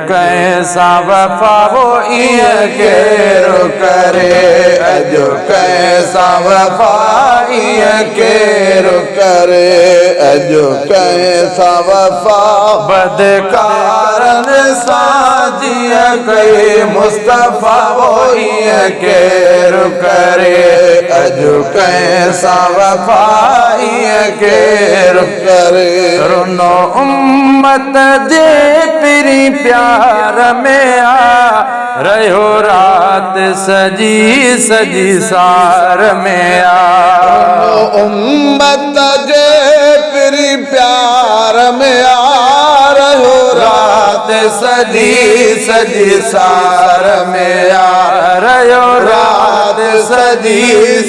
कैसा वफा वो इया केरु करे अजो कैसा वफा इया केरु करे अजो कैसा वफा बदकारन साजिया कई मुस्तफा वो इया केरु करे अजो कैसा वफा इया केरु करे रुनो उम्मत जे पिरी प्यार में आ रहो रात सजी सजी सार में आ उम्मत जे पिरी प्यार में आ रहो रात सजी सजी सार में आ रहो रात सजी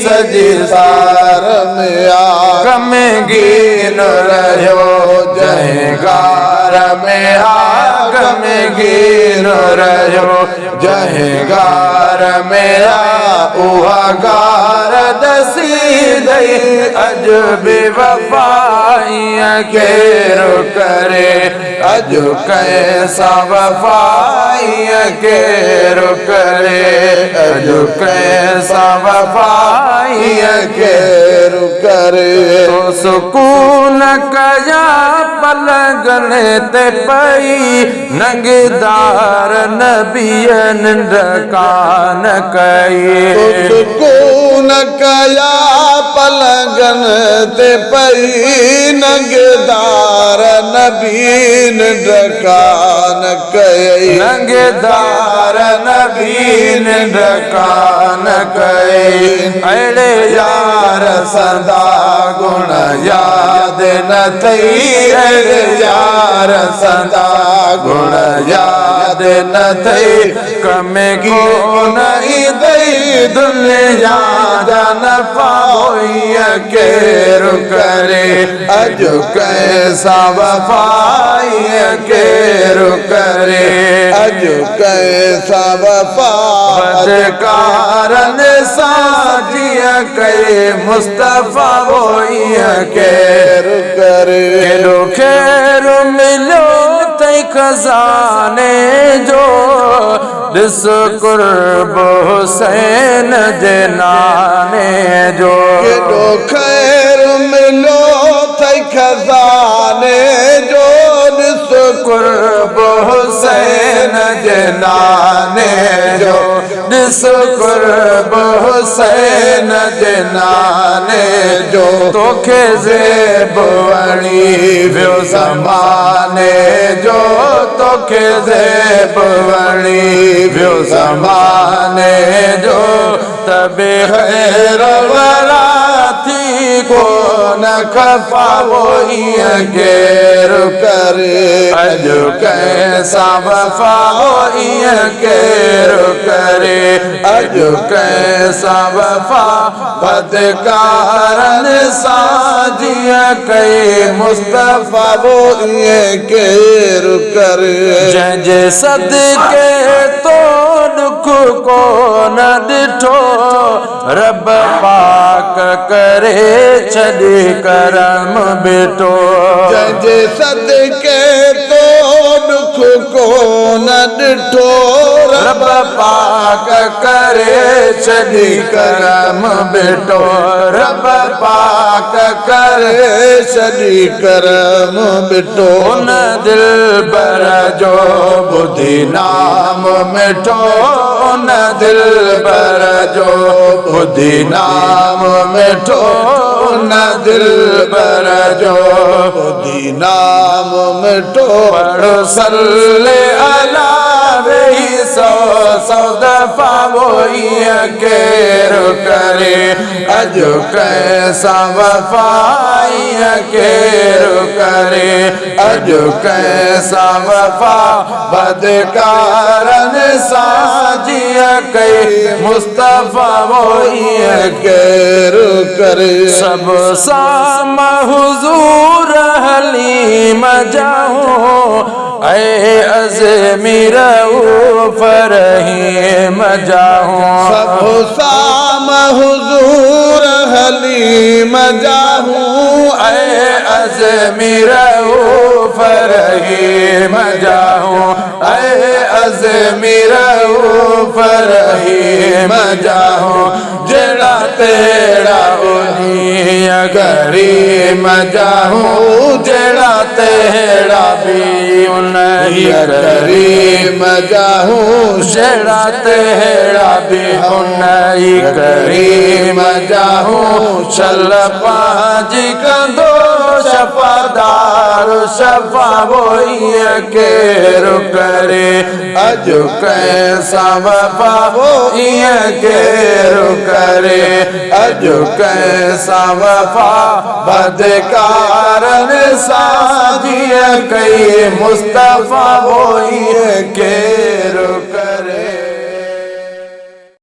सजी सार में आ गमगीन रहो जहगार में आ गमगीन रहो जहगार में आ उहा गार दसी दई अज बेवफाइया केरु करे अज कैसा वफाइया केरु करे अज कैसा वफाइया केरु करे तो सुकून कया पलगन ते पई नंगदार नबियन डकान कई सुकून कया पलगन ते पई नंगदार नबीन डकान कई नंगदार नबीन डकान कई अड़े यार सदा गुण याद न थई अड़े यार सदा गुण याद न थई कमे को नहीं दई दुनिया जन पाइया केरु करे अज कैसा वफाइया केरु करे अज कैसा वफा बदकारन साजिया कई मुस्तफा वोइया केरु करे केॾो खैरु मिलो तई खजाने जो ॾिस कुर्ब हुसैन जे नाने जो केॾो खैर मिलो तई खजाने जो ॾिस कुर्ब हुसैन जे नाने जो ॾिस कुर्ब हुसैन जे नाने जो तोखे ज़ेब वणी वियो ज़माने जो तोखे ज़ेब वणी वियो ज़माने जो तबे ख़ैर वरा थी कोन खफ़ा वोइया केरु करे अज कैसा वफा वोइया केरु करे अज कैसा वफा बदकारन साजिया कई मुस्तफा वोइया केरु करे जंहिंजे सदके तो दुख को न ॾिठो रब पाक करे छॾे करम बेटो जंहिंजे सदके तो दुख को न ॾिठो रब पाक करे छॾे करम बेटो रब पाक करे छॾी करम बेटो उन दिल बर जो ॿुधी नाम मिठो उन दिल बर जो ॿुधी नाम मिठो उन दिल बर जो ॿुधी नाम मिठो पढ़ो सल्ले अला वेही सौ सौ दफ़ा वोइया केरु करे अज कैसा वफाइया केरु करे अज कैसा वफा बदकारन साजिया कई मुस्तफा वोइया केरु करे सब साम हुजूर हलीम जाऊं ऐ अज़मीर फरहीम जाऊं सब साम हुजूर हलीम जाऊं ऐ अज़मीर फरहीम जाऊं ऐ मेरा रहीम जाहूं जड़ा तेरा उन्हीं करीम जाहूं जड़ा तेरा भी उन्हीं करीम जाहूं जड़ा तेरा भी उन्हीं करीम जाहूं चल पाँच कंदो शफादार शफा वही के रुकरे अज कैसा वफा वही के रुकरे अज कैसा वफा बदकारन साजिया कई मुस्तफा वही के रुक